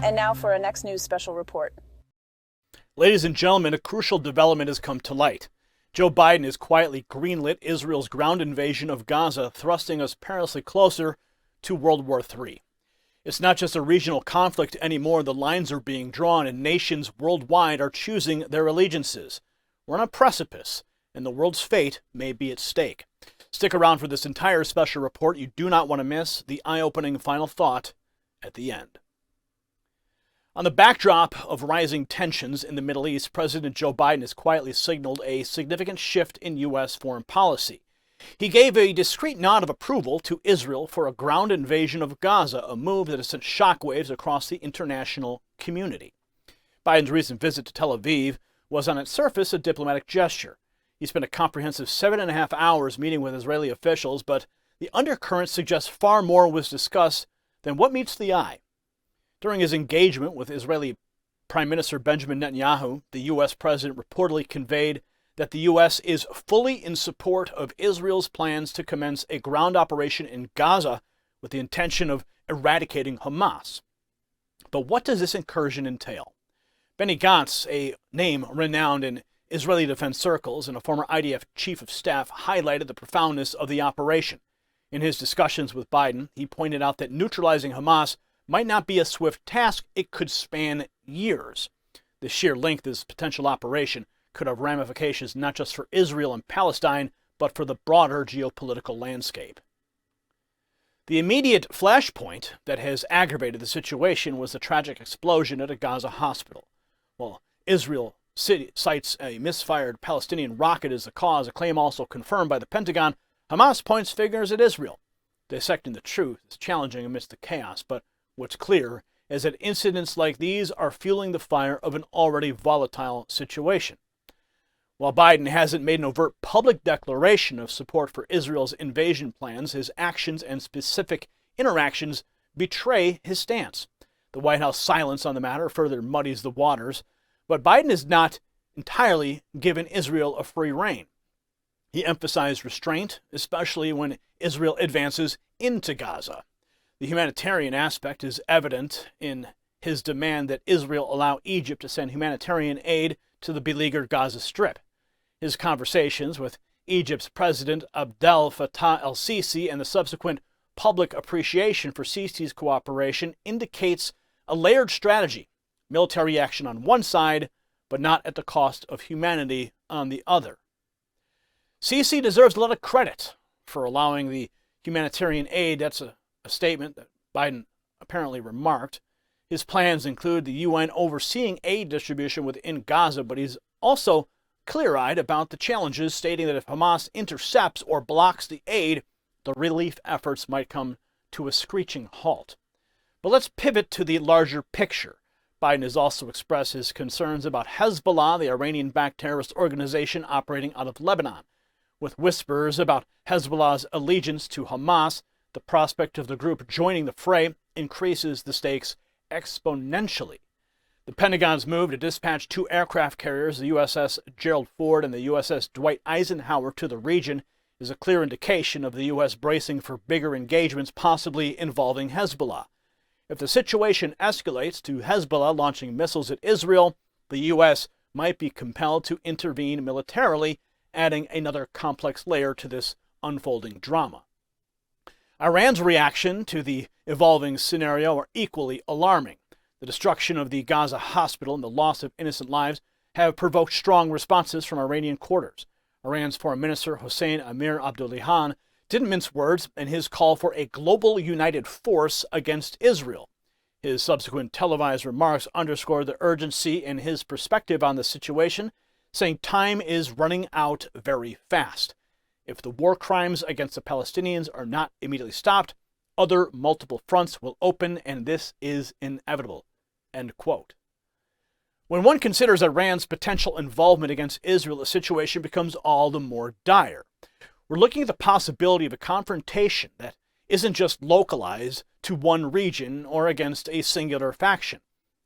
And now for our next news special report. Ladies and gentlemen, a crucial development has come to light. Joe Biden has quietly greenlit Israel's ground invasion of Gaza, thrusting us perilously closer to World War III. It's not just a regional conflict anymore. The lines are being drawn, and nations worldwide are choosing their allegiances. We're on a precipice, and the world's fate may be at stake. Stick around for this entire special report. You do not want to miss the eye-opening final thought at the end. On the backdrop of rising tensions in the Middle East, President Joe Biden has quietly signaled a significant shift in U.S. foreign policy. He gave a discreet nod of approval to Israel for a ground invasion of Gaza, a move that has sent shockwaves across the international community. Biden's recent visit to Tel Aviv was on its surface a diplomatic gesture. He spent a comprehensive 7.5 hours meeting with Israeli officials, but the undercurrent suggests far more was discussed than what meets the eye. During his engagement with Israeli Prime Minister Benjamin Netanyahu, the U.S. president reportedly conveyed that the U.S. is fully in support of Israel's plans to commence a ground operation in Gaza with the intention of eradicating Hamas. But what does this incursion entail? Benny Gantz, a name renowned in Israeli defense circles and a former IDF chief of staff, highlighted the profoundness of the operation. In his discussions with Biden, he pointed out that neutralizing Hamas might not be a swift task. It could span years. The sheer length of this potential operation could have ramifications not just for Israel and Palestine, but for the broader geopolitical landscape. The immediate flashpoint that has aggravated the situation was the tragic explosion at a Gaza hospital. While Israel cites a misfired Palestinian rocket as the cause, a claim also confirmed by the Pentagon, Hamas points fingers at Israel. Dissecting the truth is challenging amidst the chaos, but what's clear is that incidents like these are fueling the fire of an already volatile situation. While Biden hasn't made an overt public declaration of support for Israel's invasion plans, his actions and specific interactions betray his stance. The White House silence on the matter further muddies the waters, but Biden has not entirely given Israel a free rein. He emphasized restraint, especially when Israel advances into Gaza. The humanitarian aspect is evident in his demand that Israel allow Egypt to send humanitarian aid to the beleaguered Gaza Strip. His conversations with Egypt's President Abdel Fattah el-Sisi and the subsequent public appreciation for Sisi's cooperation indicates a layered strategy, military action on one side, but not at the cost of humanity on the other. Sisi deserves a lot of credit for allowing the humanitarian aid. That's a statement that Biden apparently remarked. His plans include the UN overseeing aid distribution within Gaza, but he's also clear-eyed about the challenges, stating that if Hamas intercepts or blocks the aid, the relief efforts might come to a screeching halt. But let's pivot to the larger picture. Biden has also expressed his concerns about Hezbollah, the Iranian-backed terrorist organization operating out of Lebanon. With whispers about Hezbollah's allegiance to Hamas, the prospect of the group joining the fray increases the stakes exponentially. The Pentagon's move to dispatch 2 aircraft carriers, the USS Gerald Ford and the USS Dwight Eisenhower, to the region is a clear indication of the U.S. bracing for bigger engagements, possibly involving Hezbollah. If the situation escalates to Hezbollah launching missiles at Israel, the U.S. might be compelled to intervene militarily, adding another complex layer to this unfolding drama. Iran's reaction to the evolving scenario are equally alarming. The destruction of the Gaza hospital and the loss of innocent lives have provoked strong responses from Iranian quarters. Iran's Foreign Minister Hossein Amir-Abdollahian didn't mince words in his call for a global united force against Israel. His subsequent televised remarks underscored the urgency in his perspective on the situation, saying time is running out very fast. If the war crimes against the Palestinians are not immediately stopped, other multiple fronts will open, and this is inevitable. End quote. When one considers Iran's potential involvement against Israel, the situation becomes all the more dire. We're looking at the possibility of a confrontation that isn't just localized to one region or against a singular faction.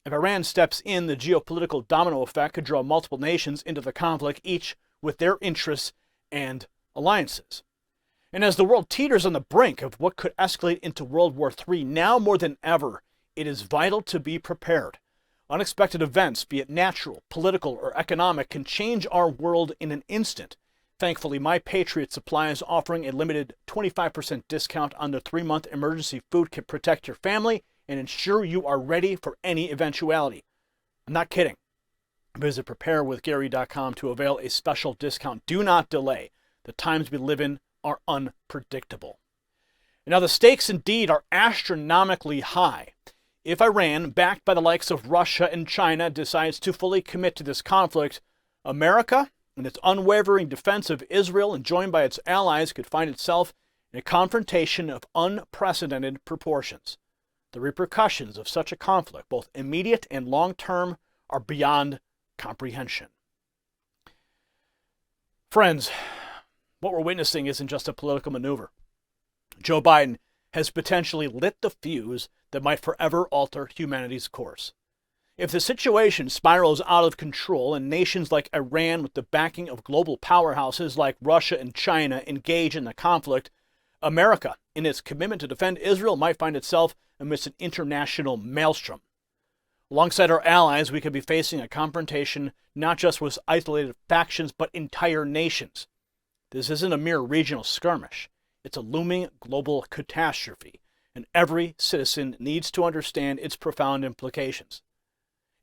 If Iran steps in, the geopolitical domino effect could draw multiple nations into the conflict, each with their interests and alliances. And as the world teeters on the brink of what could escalate into World War III, now more than ever, it is vital to be prepared. Unexpected events, be it natural, political, or economic, can change our world in an instant. Thankfully, My Patriot Supply is offering a limited 25% discount on their 3-month emergency food kit. Protect your family and ensure you are ready for any eventuality. I'm not kidding. Visit preparewithgary.com to avail a special discount. Do not delay. The times we live in are unpredictable. Now, the stakes indeed are astronomically high. If Iran, backed by the likes of Russia and China, decides to fully commit to this conflict, America, in its unwavering defense of Israel and joined by its allies, could find itself in a confrontation of unprecedented proportions. The repercussions of such a conflict, both immediate and long-term, are beyond comprehension. Friends, what we're witnessing isn't just a political maneuver. Joe Biden has potentially lit the fuse that might forever alter humanity's course. If the situation spirals out of control and nations like Iran, with the backing of global powerhouses like Russia and China, engage in the conflict, America, in its commitment to defend Israel, might find itself amidst an international maelstrom. Alongside our allies, we could be facing a confrontation not just with isolated factions, but entire nations. This isn't a mere regional skirmish. It's a looming global catastrophe, and every citizen needs to understand its profound implications.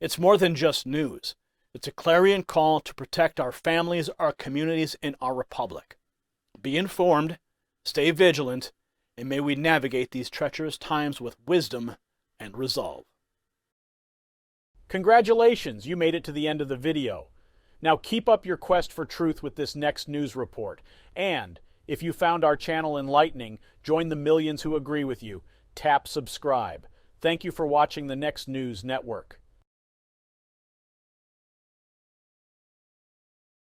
It's more than just news. It's a clarion call to protect our families, our communities, and our republic. Be informed, stay vigilant, and may we navigate these treacherous times with wisdom and resolve. Congratulations, you made it to the end of the video. Now keep up your quest for truth with this next news report. And if you found our channel enlightening, join the millions who agree with you. Tap subscribe. Thank you for watching the Next News Network.